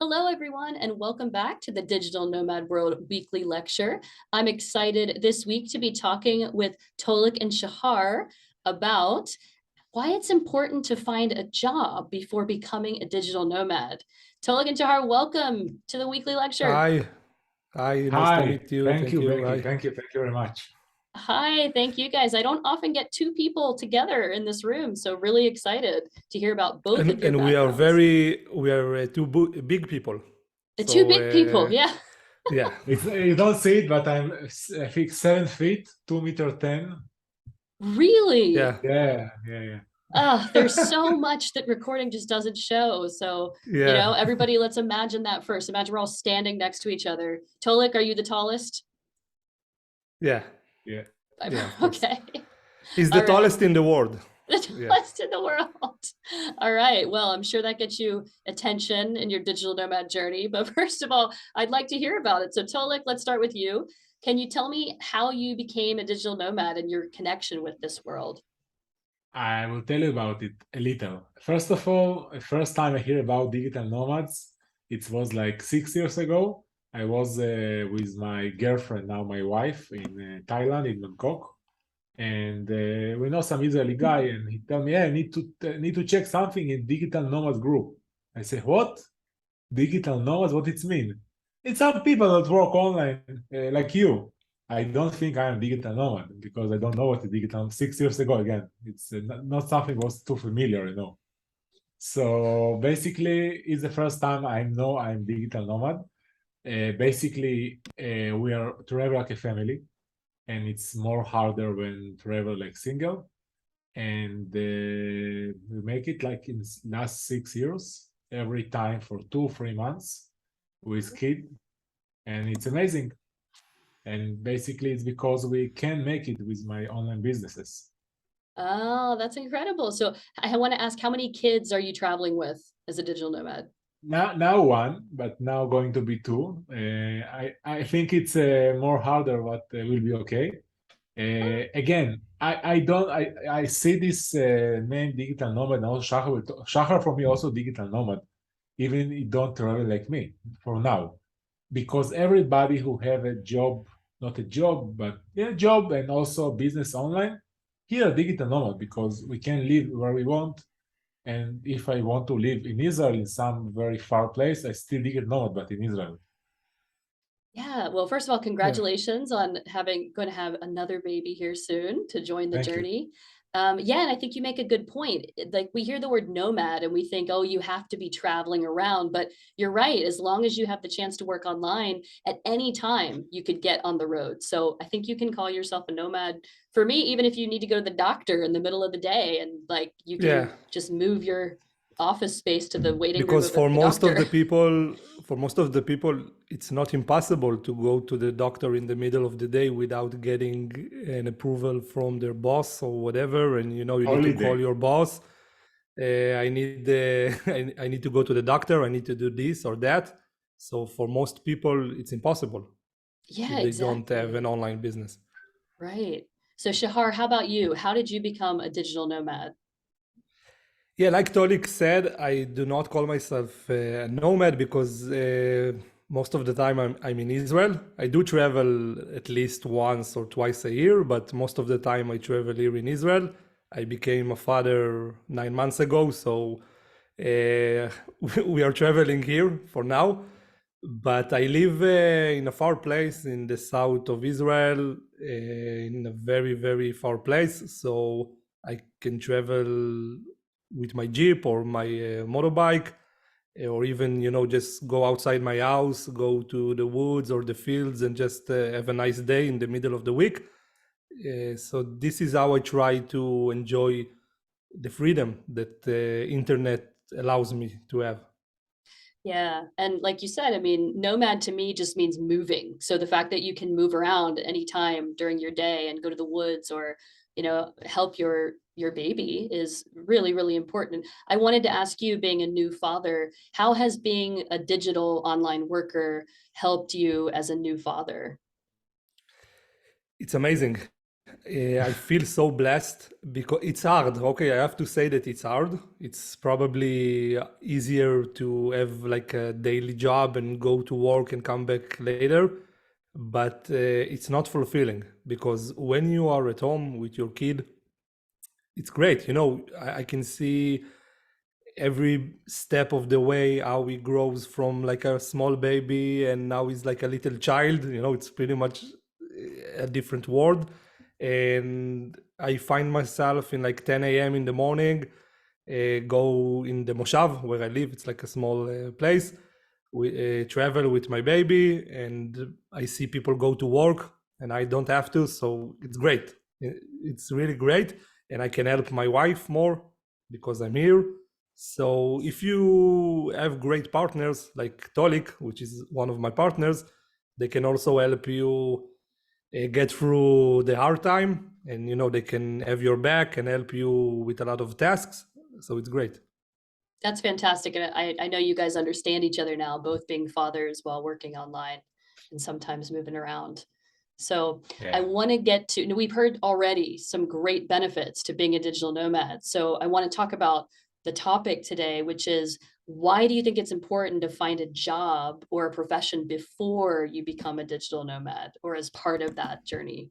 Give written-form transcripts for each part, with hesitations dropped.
Hello, everyone, and welcome back to the Digital Nomad World Weekly Lecture. I'm excited this week to be talking with Tolik and Shahar about why it's important to find a job before becoming a digital nomad. Tolik and Shahar, welcome to the weekly lecture. Hi, hi, nice to Hi, meet you. thank Thank you, you. Becky. Hi. Thank you very much. Hi, thank you guys. I don't often get two people together in this room, so really excited to hear about both of your And we are backgrounds. big people. The two So big people, yeah. yeah, You don't see it, but I think 7 feet, 2 meter 10. Really? yeah, Yeah. There's so much that recording just doesn't show. So, yeah, everybody, let's imagine that first. Imagine we're all standing next to each other. Tolik, are you the tallest? yeah, Yeah. yeah, of course. Okay. He's the All right. tallest in the world. The Yeah. tallest in the world. All right. Well, I'm sure that gets you attention in your digital nomad journey. But first of all, I'd like to hear about it. So, Tolik, let's start with you. Can you tell me how you became a digital nomad and your connection with this world? I will tell you about it a little. First of all, the first time I hear about digital nomads, it was like 6 years ago. I was with my girlfriend, now my wife, in Thailand, in Bangkok. And we know some Israeli guy, and he told me, "Yeah, I need to check something in digital nomads group." I say, "What? Digital nomads? What it mean?" It's some people that work online like you. I don't think I am digital nomad because I don't know what the digital 6 years ago again. It's not something was too familiar. So basically, it's the first time I know I'm digital nomad. Basically, we are travel like a family, and it's more harder when travel like single. And we make it like in last 6 years, every time for 2 3 months with kid, and it's amazing. And basically, it's because we can make it with my online businesses. Oh, that's incredible. So I want to ask, how many kids are you traveling with as a digital nomad? Now one, but now going to be two. I think it's more harder, but will be okay. Again, I see this name digital nomad and also Shahar for me also digital nomad, even he don't travel like me for now, because everybody who have a job, not a job, but yeah, job and also business online, here digital nomad because we can live where we want. And if I want to live in Israel in some very far place, I still digital nomad, but in Israel. Yeah, well, first of all, Yeah. congratulations on going to have another baby here soon to join the Thank you. journey. Yeah, and I think you make a good point. Like we hear the word nomad and we think, oh, you have to be traveling around, but you're right. As long as you have the chance to work online at any time, you could get on the road. So I think you can call yourself a nomad. For me, even if you need to go to the doctor in the middle of the day and like you Yeah, can just move your office space to the waiting room because of the doctor. for most of the people, it's not impossible to go to the doctor in the middle of the day without getting an approval from their boss or whatever. And you need to call Holiday. your boss. I need I need to go to the doctor. I need to do this or that. So for most people, it's impossible Yeah, if they don't have exactly. an online business. Right. So Shahar, how about you? How did you become a digital nomad? Yeah, like Tolik said, I do not call myself a nomad because most of the time I'm in Israel. I do travel at least once or twice a year, but most of the time I travel here in Israel. I became a father 9 months ago, so we are traveling here for now. But I live in a far place in the south of Israel, in a very, very far place. So I can travel with my Jeep or my motorbike, or even, just go outside my house, go to the woods or the fields and just have a nice day in the middle of the week. So this is how I try to enjoy the freedom that the internet allows me to have. Yeah. And like you said, I mean, nomad to me just means moving. So the fact that you can move around anytime during your day and go to the woods or, help your baby is really, really important. I wanted to ask you, being a new father, how has being a digital online worker helped you as a new father? It's amazing. I feel so blessed because it's hard. Okay, I have to say that it's hard. It's probably easier to have like a daily job and go to work and come back later, but it's not fulfilling because when you are at home with your kid, it's great. You know, I can see every step of the way how he grows from like a small baby and now he's like a little child. You know, it's pretty much a different world. And I find myself in like 10 a.m. in the morning, go in the moshav where I live. It's like a small place. We travel with my baby, and I see people go to work, and I don't have to. So it's great. It's really great, and I can help my wife more because I'm here. So if you have great partners like Tolik, which is one of my partners, they can also help you get through the hard time, and you know they can have your back and help you with a lot of tasks. So it's great. That's fantastic. And I know you guys understand each other now, both being fathers while working online and sometimes moving around. So I Yeah. want to get to, we've heard already some great benefits to being a digital nomad. So I want to talk about the topic today, which is why do you think it's important to find a job or a profession before you become a digital nomad or as part of that journey?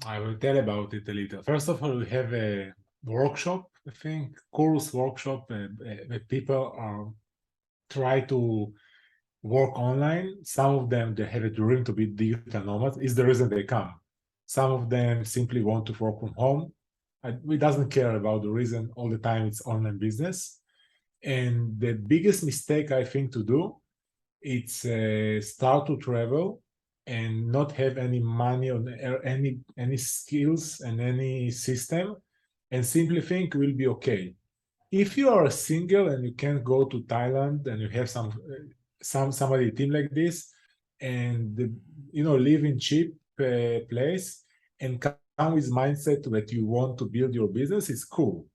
I will tell about it a little. First of all, we have a workshop, I think, course workshop, where people are try to work online. Some of them, they have a dream to be digital nomads. Is the reason they come. Some of them simply want to work from home. We doesn't care about the reason all the time. It's online business. And the biggest mistake I think to do, it's start to travel and not have any money or any skills and any system, and simply think we'll be okay. If you are single and you can't go to Thailand and you have somebody team like this, and live in cheap place and come with mindset that you want to build your business, it's cool.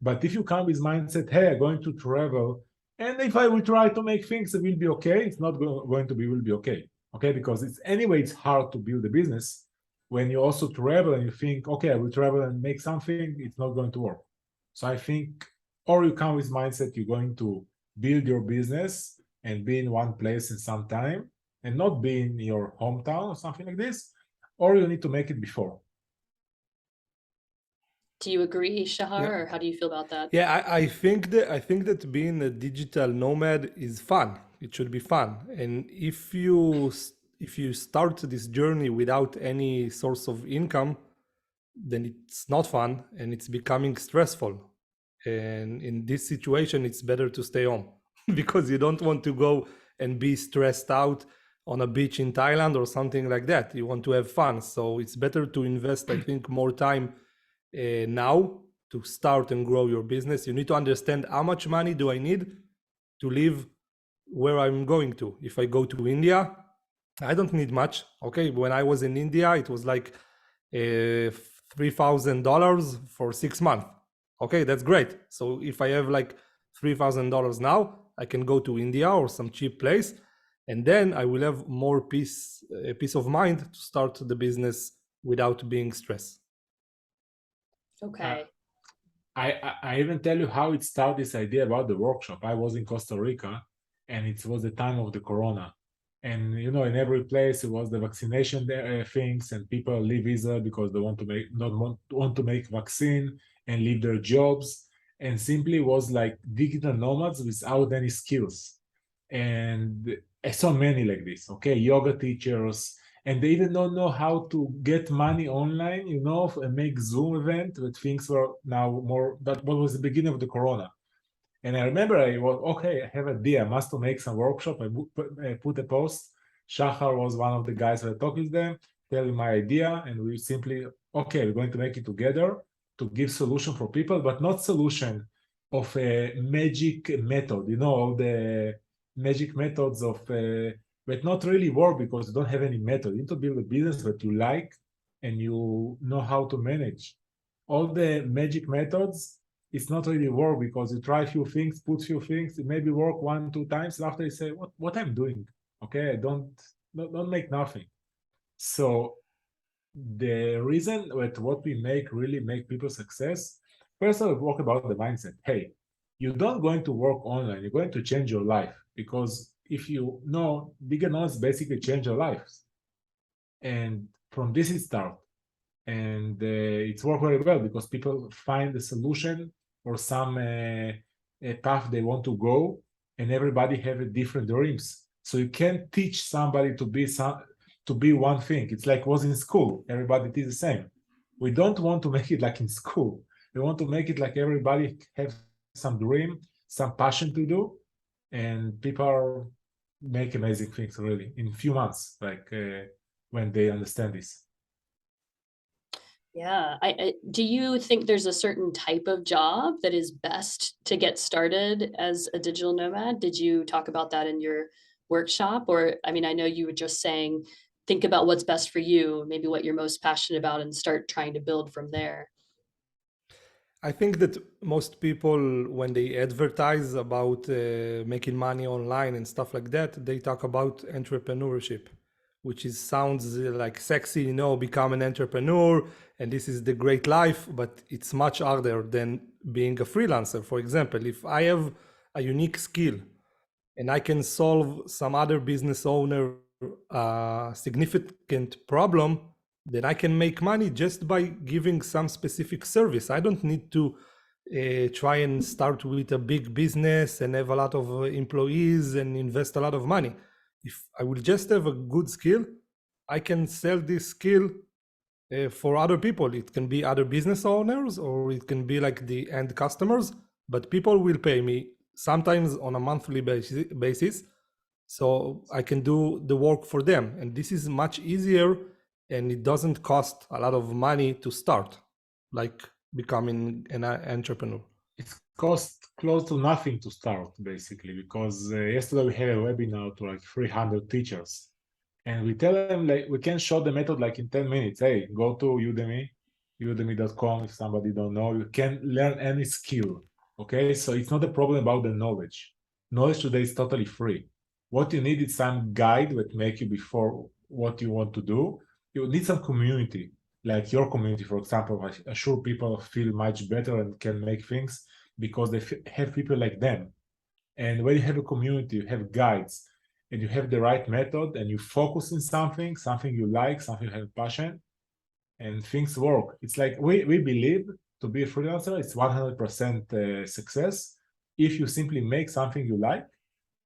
But if you come with mindset, hey, I'm going to travel, and if I will try to make things, it will be okay. It's not going to be will be okay. Okay, because it's hard to build a business when you also travel and you think, okay, I will travel and make something. It's not going to work. So I think, or you come with mindset, you're going to build your business and be in one place in some time and not be in your hometown or something like this, or you need to make it before. Do you agree, Shahar, Yeah. or how do you feel about that? Yeah, I think that being a digital nomad is fun. It should be fun. And if you start this journey without any source of income, then it's not fun and it's becoming stressful. And in this situation, it's better to stay home because you don't want to go and be stressed out on a beach in Thailand or something like that. You want to have fun. So it's better to invest, I think, more time now to start and grow your business. You need to understand how much money do I need to live where I'm going to. If I go to India, I don't need much. Okay, when I was in India, it was like $3,000 for 6 months. Okay, that's great. So if I have like $3,000 now, I can go to India or some cheap place, and then I will have more peace of mind to start the business without being stressed. Okay. I even tell you how it started, this idea about the workshop. I was in Costa Rica, and it was the time of the corona. And in every place it was the vaccination things, and people leave Israel because they want to make vaccine and leave their jobs, and simply was like digital nomads without any skills. And I saw many like this. Okay, yoga teachers, and they even don't know how to get money online, and make Zoom event. But things were now more. That was the beginning of the corona. And I remember I was, okay, I have an idea. I must make some workshop. I put a post. Shahar was one of the guys that I talked with them, telling my idea, and we simply, okay, we're going to make it together to give solution for people, but not solution of a magic method, the magic methods but not really work because you don't have any method. You need to build a business that you like and you know how to manage. All the magic methods, it's not really work because you try a few things, put few things, it maybe work 1-2 times. After you say, what I'm doing? Okay, I don't make nothing. So the reason that what we make really make people success, first of all, talk about the mindset. Hey, you're not going to work online, you're going to change your life, because if you know, bigger knowledge basically change your lives. And from this it starts. And it's worked very well because people find a solution or some a path they want to go, and everybody have a different dreams. So you can't teach somebody to be one thing. It's like was in school. Everybody is the same. We don't want to make it like in school. We want to make it like everybody have some dream, some passion to do, and people make amazing things really in few months, like when they understand this. Yeah. Do you think there's a certain type of job that is best to get started as a digital nomad? Did you talk about that in your workshop? Or, I mean, I know you were just saying, think about what's best for you, maybe what you're most passionate about, and start trying to build from there. I think that most people, when they advertise about making money online and stuff like that, they talk about entrepreneurship, which is sounds like sexy, become an entrepreneur, and this is the great life, but it's much harder than being a freelancer. For example, if I have a unique skill and I can solve some other business owner significant problem, then I can make money just by giving some specific service. I don't need to try and start with a big business and have a lot of employees and invest a lot of money. If I will just have a good skill, I can sell this skill for other people. It can be other business owners or it can be like the end customers, but people will pay me sometimes on a monthly basis. So I can do the work for them. And this is much easier and it doesn't cost a lot of money to start, like becoming an entrepreneur. It costs close to nothing to start, basically, because yesterday we had a webinar to like 300 teachers. And we tell them, like, we can show the method like in 10 minutes. Hey, go to Udemy, udemy.com. If somebody don't know, you can learn any skill. Okay, so it's not a problem about the knowledge. Knowledge today is totally free. What you need is some guide that make you before what you want to do. You need some community, like your community, for example. I'm sure people feel much better and can make things because they have people like them. And when you have a community, you have guides, and you have the right method, and you focus in something you like, something you have passion, and things work. It's like we believe to be a freelancer, it's 100% success if you simply make something you like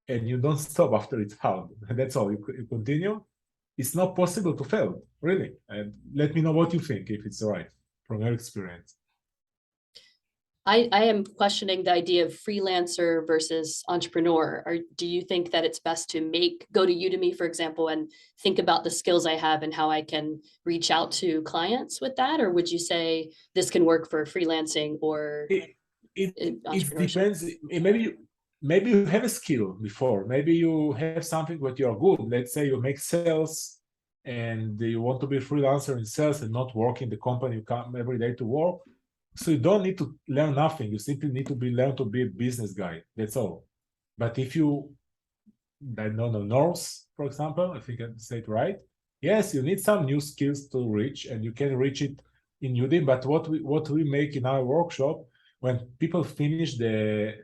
and you don't stop after it's hard. That's all. You continue. It's not possible to fail, really. And let me know what you think, if it's right from your experience. I am questioning the idea of freelancer versus entrepreneur. Do you think that it's best to go to Udemy, for example, and think about the skills I have and how I can reach out to clients with that? Or would you say this can work for freelancing or It entrepreneurship? depends. Maybe you have a skill before. Maybe you have something that you're good. Let's say you make sales and you want to be a freelancer in sales and not work in the company you come every day to work. So you don't need to learn nothing. You simply need to learn to be a business guy. That's all. But if you, I don't know, Norse, for example, I think I say it right. Yes, you need some new skills to reach, and you can reach it in Udemy. But what we make in our workshop, when people finish the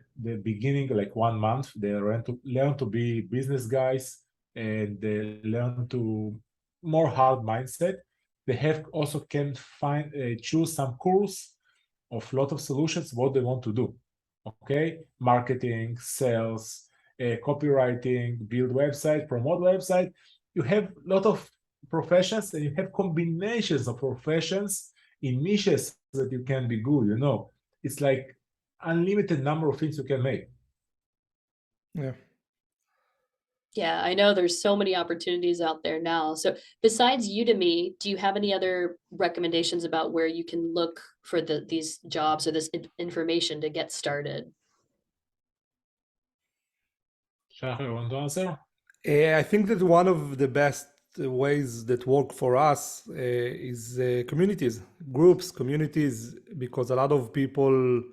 beginning, like 1 month, they learn to be business guys, and they learn to more hard mindset. They have also can find choose some course of lot of solutions what they want to do. Okay, marketing, sales, copywriting, build website, promote website. You have a lot of professions, and you have combinations of professions in niches that you can be good. It's like unlimited number of things you can make. Yeah. Yeah, I know there's so many opportunities out there now. So besides Udemy, do you have any other recommendations about where you can look for these jobs or this information to get started? Shahar, you want to answer? I think that one of the best ways that work for us is communities, communities, because a lot of people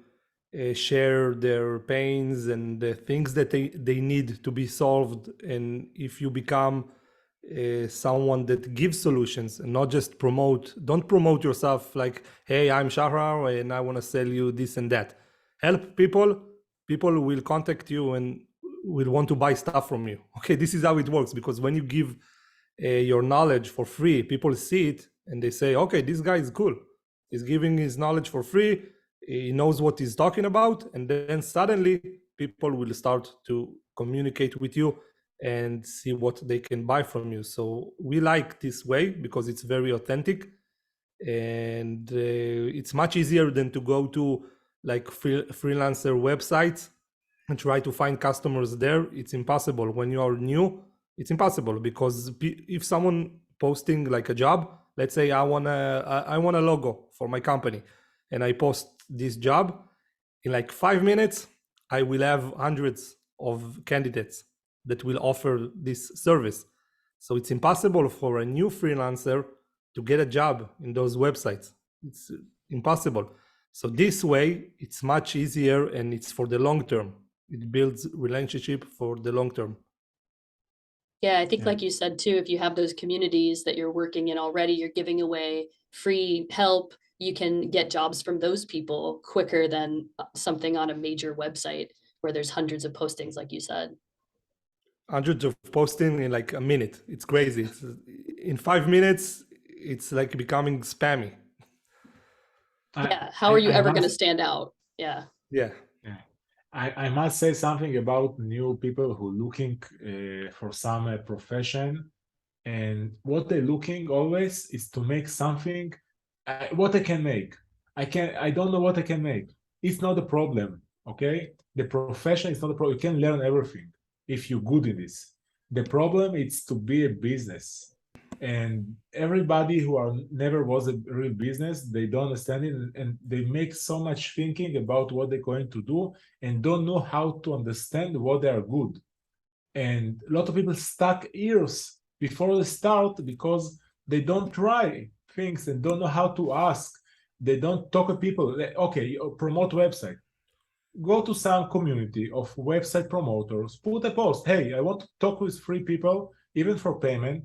share their pains and the things that they need to be solved. And if you become someone that gives solutions and not just promote. Don't promote yourself like, hey, I'm Shahar and I want to sell you this and that. Help people. People will contact you and will want to buy stuff from you. Okay, this is how it works, because when you give your knowledge for free, people see it and they say, okay, this guy is cool. He's giving his knowledge for free. He knows what he's talking about. And then suddenly people will start to communicate with you and see what they can buy from you. So we like this way because it's very authentic, and it's much easier than to go to like freelancer websites and try to find customers there. It's impossible when you are new. It's impossible, because if someone posting like a job, let's say I want a logo for my company, and I post this job, in like 5 minutes I will have hundreds of candidates that will offer this service. So it's impossible for a new freelancer to get a job in those websites. It's impossible. So this way it's much easier, and it's for the long term. It builds relationship for the long term. Yeah, I think Yeah. like you said too, if you have those communities that you're working in already, you're giving away free help, you can get jobs from those people quicker than something on a major website where there's hundreds of postings, like you said. Hundreds of posting in like a minute. It's crazy. It's, in 5 minutes, it's like becoming spammy. Yeah, how are you ever going to must, stand out? Yeah. Yeah. yeah. I must say something about new people who looking for some profession, and what they're looking always is to make something. What I can make, I don't know what I can make. It's not the problem, okay? The profession is not the problem. You can learn everything if you're good in this. The problem is to be a business, and everybody who are never was a real business, they don't understand it, and they make so much thinking about what they're going to do and don't know how to understand what they are good. And a lot of people stuck years before they start because they don't try things and don't know how to ask. They don't talk to people. Okay, promote website. Go to some community of website promoters, put a post. Hey, I want to talk with 3 people, even for payment.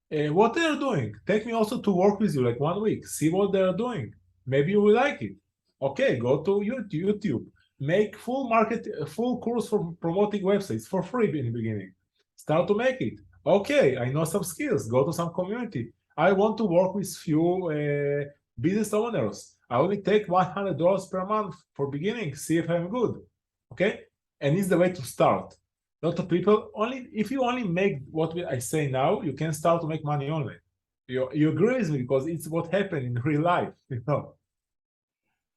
What they are doing. Take me also to work with you like 1 week. See what they are doing. Maybe you will like it. Okay, go to YouTube. Make full course for promoting websites for free in the beginning. Start to make it. Okay, I know some skills. Go to some community. I want to work with few business owners. I only take $100 per month for beginning. See if I'm good. Okay, and it's the way to start. A lot of people only if you only make what I say now, you can start to make money online. You agree with me, because it's what happened in real life, you know.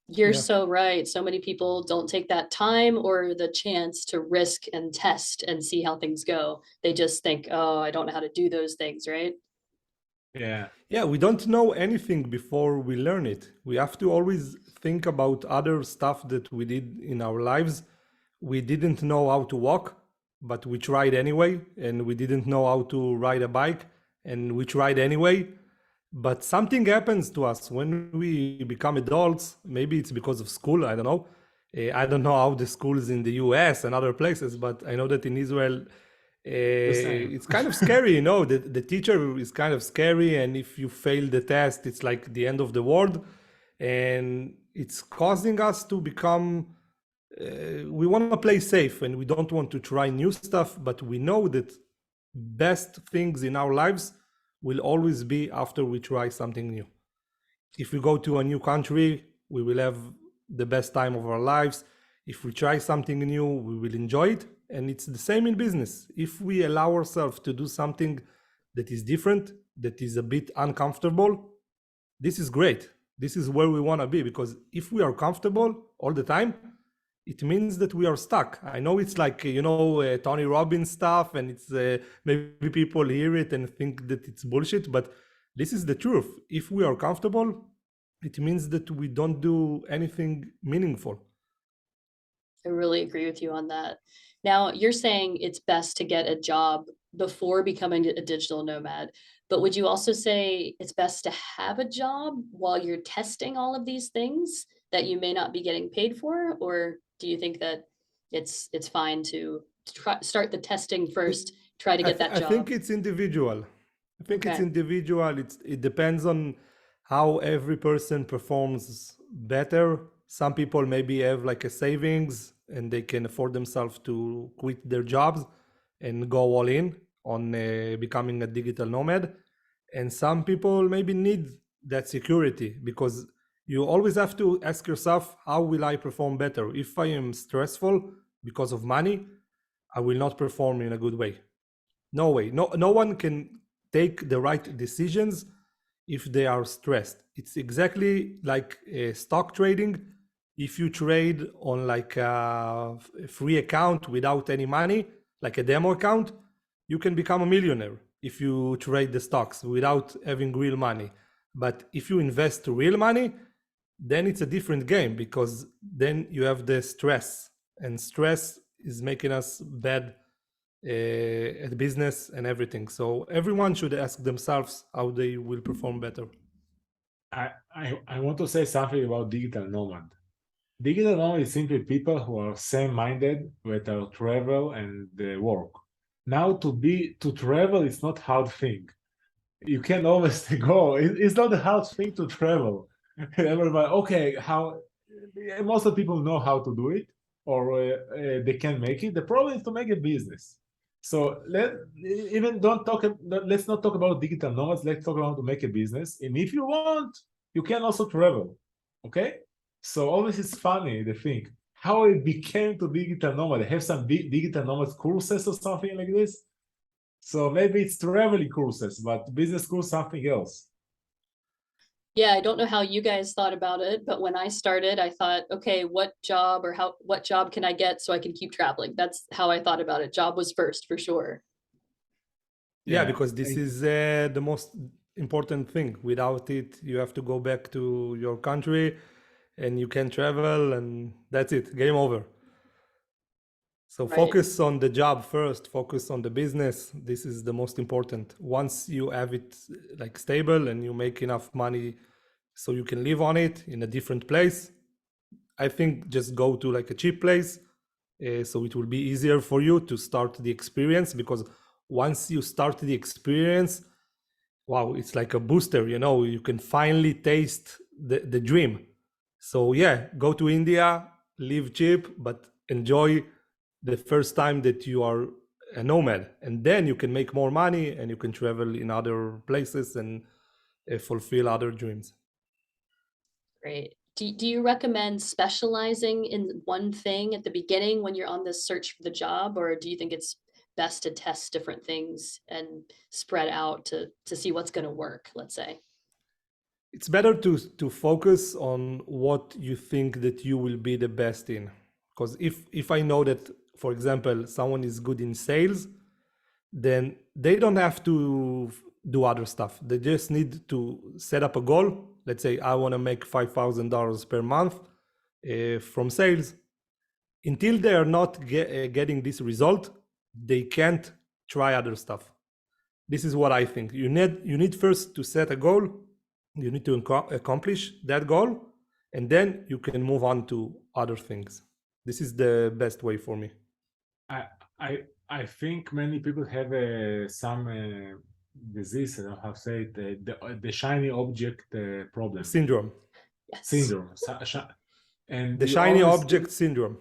You're Yeah. so right. So many people don't take that time or the chance to risk and test and see how things go. They just think, oh, I don't know how to do those things, right? Yeah. Yeah, we don't know anything before we learn it. We have to always think about other stuff that we did in our lives. We didn't know how to walk, but we tried anyway. And we didn't know how to ride a bike, and we tried anyway. But something happens to us when we become adults. Maybe it's because of school, I don't know. I don't know how the schools in the US and other places, but I know that in Israel, same. it's kind of scary, you know. The teacher is kind of scary, and if you fail the test, it's like the end of the world. And it's causing us to become, we want to play safe and we don't want to try new stuff, but we know that best things in our lives will always be after we try something new. If we go to a new country, we will have the best time of our lives. If we try something new, we will enjoy it. And it's the same in business. If we allow ourselves to do something that is different, that is a bit uncomfortable, this is great. This is where we want to be, because if we are comfortable all the time, it means that we are stuck. I know it's like, you know, Tony Robbins stuff, and it's maybe people hear it and think that it's bullshit, but this is the truth. If we are comfortable, it means that we don't do anything meaningful. I really agree with you on that. Now, you're saying it's best to get a job before becoming a digital nomad, but would you also say it's best to have a job while you're testing all of these things that you may not be getting paid for? Or do you think that it's fine to start the testing first, try to get that I think job? it's individual. I think it's Okay. individual. It depends on how every person performs better. Some people maybe have like a savings and they can afford themselves to quit their jobs and go all in on becoming a digital nomad. And some people maybe need that security because you always have to ask yourself, how will I perform better? If I am stressful because of money, I will not perform in a good way. No way. No one can take the right decisions if they are stressed. It's exactly like stock trading. If you trade on like a free account without any money, like a demo account, you can become a millionaire if you trade the stocks without having real money. But if you invest real money, then it's a different game because then you have the stress, and stress is making us bad at business and everything. So everyone should ask themselves how they will perform better. I want to say something about digital nomad. Digital nomad is simply people who are same-minded with travel and work. Now to travel is not hard thing. You can always go. It's not a hard thing to travel. Everybody, okay, how most of the people know how to do it, or they can make it. The problem is to make a business. So let's not talk about digital nomads. Let's talk about to make a business. And if you want, you can also travel. Okay. So always it's funny to think how it became to digital nomad. They have some digital nomads courses or something like this. So maybe it's traveling courses, but business course something else. Yeah, I don't know how you guys thought about it, but when I started, I thought, okay, what job can I get so I can keep traveling? That's how I thought about it. Job was first for sure. Yeah, because this is the most important thing. Without it, you have to go back to your country and you can travel, and that's it, game over. So Right. focus on the job first, focus on the business. This is the most important. Once you have it like stable and you make enough money so you can live on it in a different place, I think just go to like a cheap place. So it will be easier for you to start the experience, because once you start the experience, wow, it's like a booster, you can finally taste the dream. So yeah, go to India, live cheap, but enjoy the first time that you are a nomad, and then you can make more money and you can travel in other places and fulfill other dreams. Great. Do you recommend specializing in one thing at the beginning when you're on this search for the job, or do you think it's best to test different things and spread out to see what's going to work, let's say? It's better to focus on what you think that you will be the best in. Because if I know that, for example, someone is good in sales, then they don't have to do other stuff. They just need to set up a goal. Let's say I want to make $5,000 per month from sales. Until they are not getting this result, they can't try other stuff. This is what I think. You need first to set a goal. You need to accomplish that goal, and then you can move on to other things. This is the best way for me. I think many people have some disease, I don't know how to say it, the shiny object problem. Syndrome. Yes. Syndrome. And the shiny object syndrome.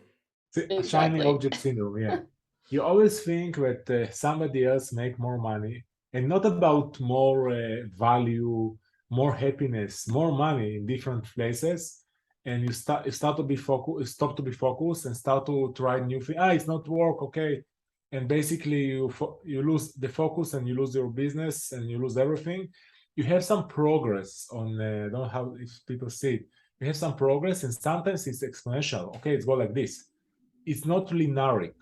Exactly. Shiny object syndrome, yeah. You always think that somebody else make more money, and not about more value, more happiness, more money in different places, and you start to be focused, stop to be focused, and start to try new things. It's not work, okay, and basically you lose the focus and you lose your business and you lose everything. You have some progress on I don't know how if people see it. You have some progress, and sometimes it's exponential. Okay, it's go like this. It's not linear.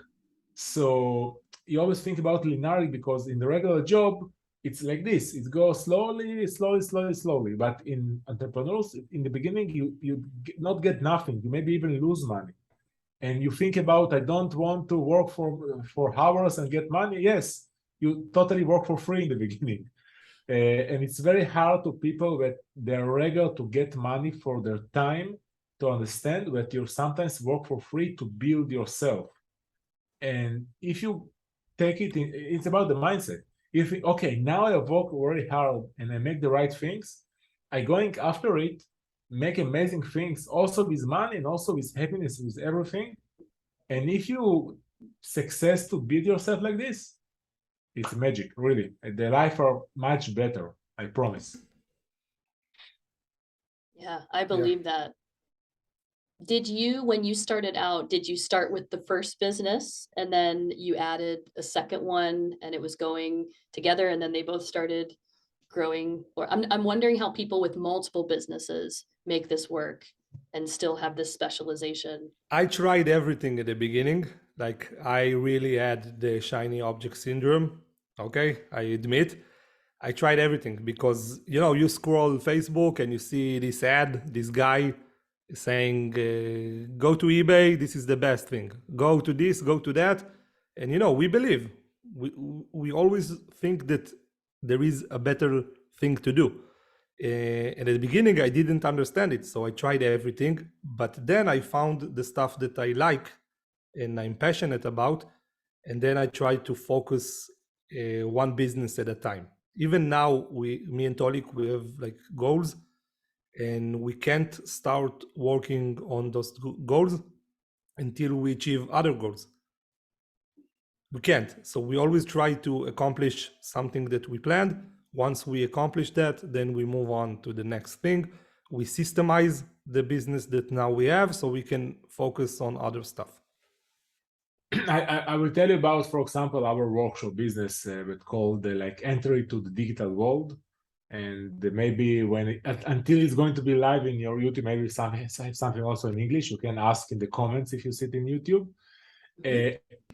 So you always think about linear because in the regular job, it's like this. It goes slowly, slowly, slowly, slowly. But in entrepreneurs, in the beginning, you not get nothing. You maybe even lose money. And you think about, I don't want to work for hours and get money. Yes, you totally work for free in the beginning. And it's very hard to people that they're regular to get money for their time, to understand that you sometimes work for free to build yourself. And if you take it, it's about the mindset. You think, okay, now I work very hard and I make the right things. I going after it, make amazing things, also with money and also with happiness, with everything. And if you success to build yourself like this, it's magic, really. The life are much better, I promise. Yeah, I Yeah. believe that. Did you, when you started out, did you start with the first business and then you added a second one and it was going together and then they both started growing? Or I'm wondering how people with multiple businesses make this work and still have this specialization. I tried everything at the beginning. Like I really had the shiny object syndrome. Okay, I admit. I tried everything because you scroll Facebook and you see this ad, this guy saying, "Go to eBay. This is the best thing. Go to this. Go to that." And we believe. We we always think that there is a better thing to do. And at the beginning, I didn't understand it, so I tried everything. But then I found the stuff that I like and I'm passionate about, and then I try to focus one business at a time. Even now, me and Tolik, we have like goals, and we can't start working on those goals until we achieve other goals. We can't. So we always try to accomplish something that we planned. Once we accomplish that, then we move on to the next thing. We systemize the business that now we have so we can focus on other stuff. I will tell you about, for example, our workshop business but called like entry to the digital world. And maybe until it's going to be live in your YouTube, maybe something also in English, you can ask in the comments if you see it in YouTube.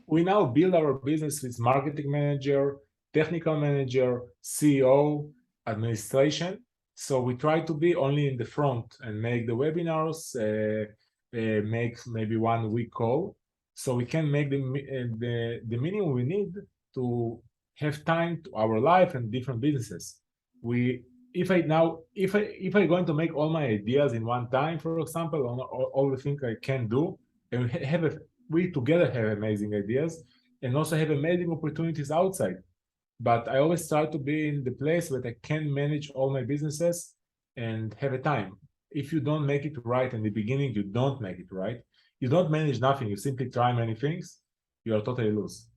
We now build our business with marketing manager, technical manager, CEO, administration. So we try to be only in the front and make the webinars, make maybe 1 week call. So we can make the minimum we need to have time to our life and different businesses. If I going to make all my ideas in one time, for example, on all the things I can do, and we together have amazing ideas and also have amazing opportunities outside. But I always try to be in the place where I can manage all my businesses and have a time. If you don't make it right in the beginning, you don't make it right. You don't manage nothing. You simply try many things. You are totally lost.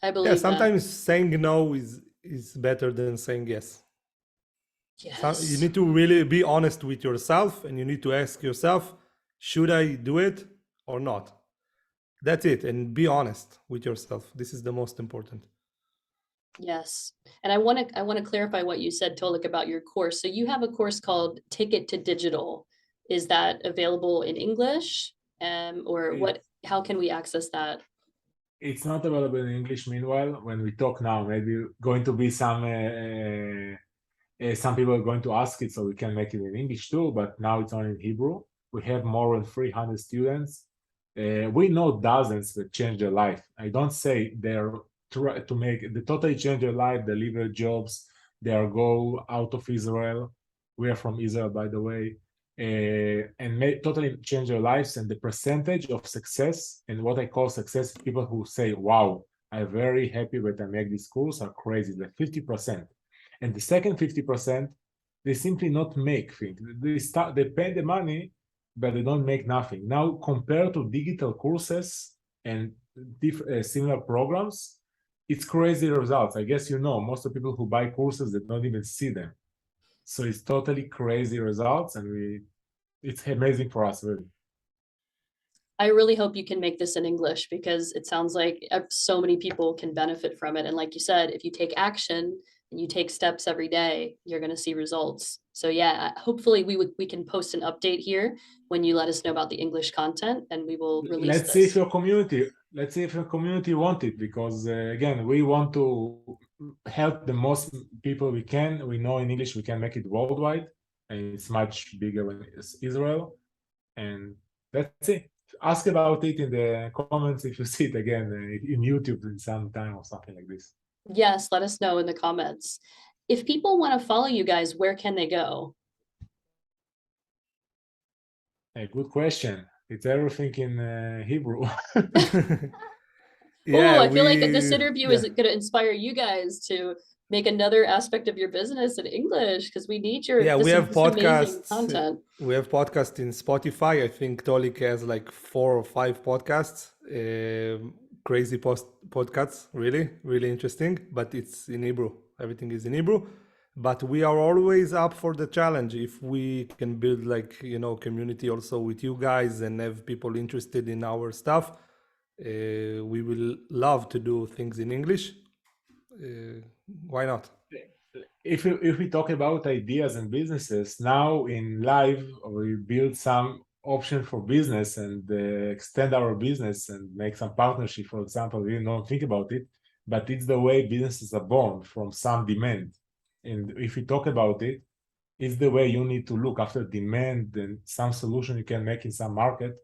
I Yeah, believe that. sometimes saying no is better than saying yes. You Yes. need to really be honest with yourself, and you need to ask yourself, should I do it or not? That's it. And be honest with yourself. This is the most important. Yes. And I want to clarify what you said, Tolik, about your course. So you have a course called Ticket to Digital. Is that available in English? Or how can we access that? It's not available in English. Meanwhile, when we talk now, maybe going to be some people are going to ask it, so we can make it in English too. But now it's only in Hebrew. We have more than 300 students. We know dozens that change their life. I don't say they're to make the totally change their life, deliver jobs, they are go out of Israel. We are from Israel, by the way. And totally change their lives. And the percentage of success, and what I call success, people who say, wow, I'm very happy that I make this course, are crazy, like 50%. And the second 50%, they simply not make things. They pay the money, but they don't make nothing. Now, compared to digital courses and similar programs, it's crazy results. I guess most of the people who buy courses, they don't even see them. So it's totally crazy results, and it's amazing for us, really. I really hope you can make this in English because it sounds like so many people can benefit from it. And like you said, if you take action and you take steps every day, you're going to see results. So yeah, hopefully we can post an update here when you let us know about the English content, and we will release Let's this. see if your community want it, because again, we want to help the most people we can. We know in English we can make it worldwide, and it's much bigger than Israel. And that's it. Ask about it in the comments if you see it again in YouTube in some time or something like this. Yes, let us know in the comments. If people want to follow you guys, where can they go? A good question. It's everything in Hebrew. Oh, Yeah, I feel like this interview is yeah. going to inspire you guys to make another aspect of your business in English because we need your Yeah, we have this amazing podcasts. content. We have podcasts in Spotify. I think Tolik has like 4 or 5 podcasts. Crazy podcasts, really, really interesting. But it's in Hebrew. Everything is in Hebrew. But we are always up for the challenge. If we can build like community also with you guys and have people interested in our stuff, we will love to do things in English. Why not? If we talk about ideas and businesses, now in live we build some option for business and extend our business and make some partnership. For example, we don't think about it, but it's the way businesses are born, from some demand. And if we talk about it, it's the way you need to look after demand and some solution you can make in some market,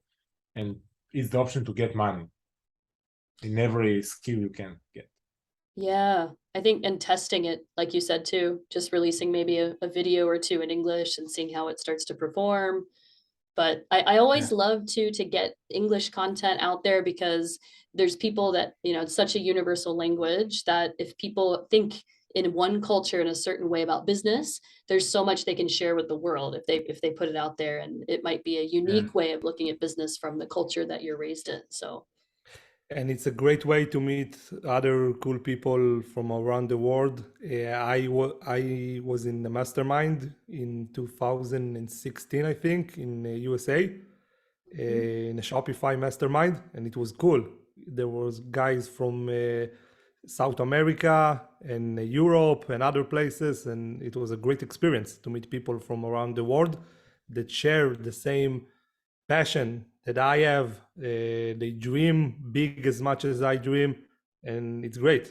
and it's the option to get money in every skill you can get. Yeah, I think, and testing it, like you said too, just releasing maybe a video or two in English and seeing how it starts to perform. But I always Yeah. love to get English content out there because there's people that, it's such a universal language that if people think in one culture in a certain way about business, there's so much they can share with the world if they put it out there, and it might be a Yeah. unique way of looking at business from the culture that you're raised in. So And it's a great way to meet other cool people from around the world. I was in the mastermind in 2016, I think, in the USA, in a Shopify mastermind, and it was cool. There was guys from South America and Europe and other places, and it was a great experience to meet people from around the world that share the same passion that I have. They dream big as much as I dream, and it's great.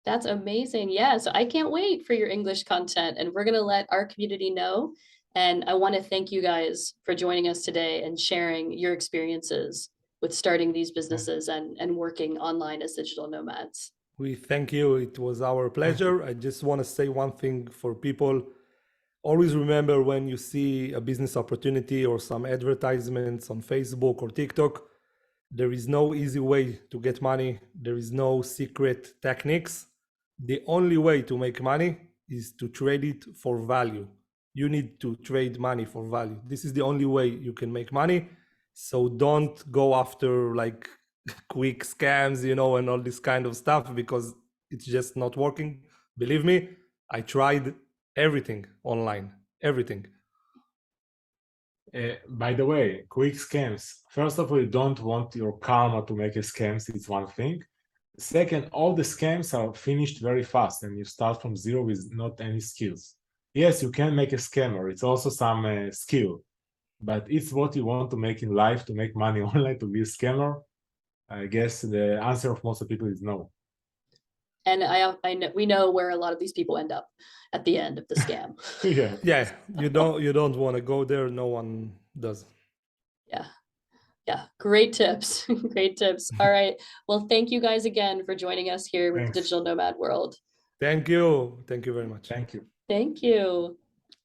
that's amazing. Yeah, so I can't wait for your English content, and we're going to let our community know. And I want to thank you guys for joining us today and sharing your experiences with starting these businesses and working online as digital nomads. We thank you. It was our Thank you. pleasure. I just want to say one thing for people. Always remember, when you see a business opportunity or some advertisements on Facebook or TikTok, there is no easy way to get money. There is no secret techniques. The only way to make money is to trade it for value. You need to trade money for value. This is the only way you can make money. So don't go after like quick scams, and all this kind of stuff, because it's just not working. Believe me, I tried everything online, everything. By the way, quick scams. First of all, you don't want your karma to make a scams. It's one thing. Second, all the scams are finished very fast, and you start from zero with not any skills. Yes, you can make a scammer. It's also some skill, but it's what you want to make in life, to make money online, to be a scammer. I guess the answer of most of people is no. And I know we know where a lot of these people end up at the end of the scam. Yeah. Yeah, you don't want to go there. No one does. Yeah. Yeah, great tips. Great tips. All right. Well, thank you guys again for joining us here with the Thanks. Digital Nomad World. Thank you. Thank you very much. Thank you. Thank you.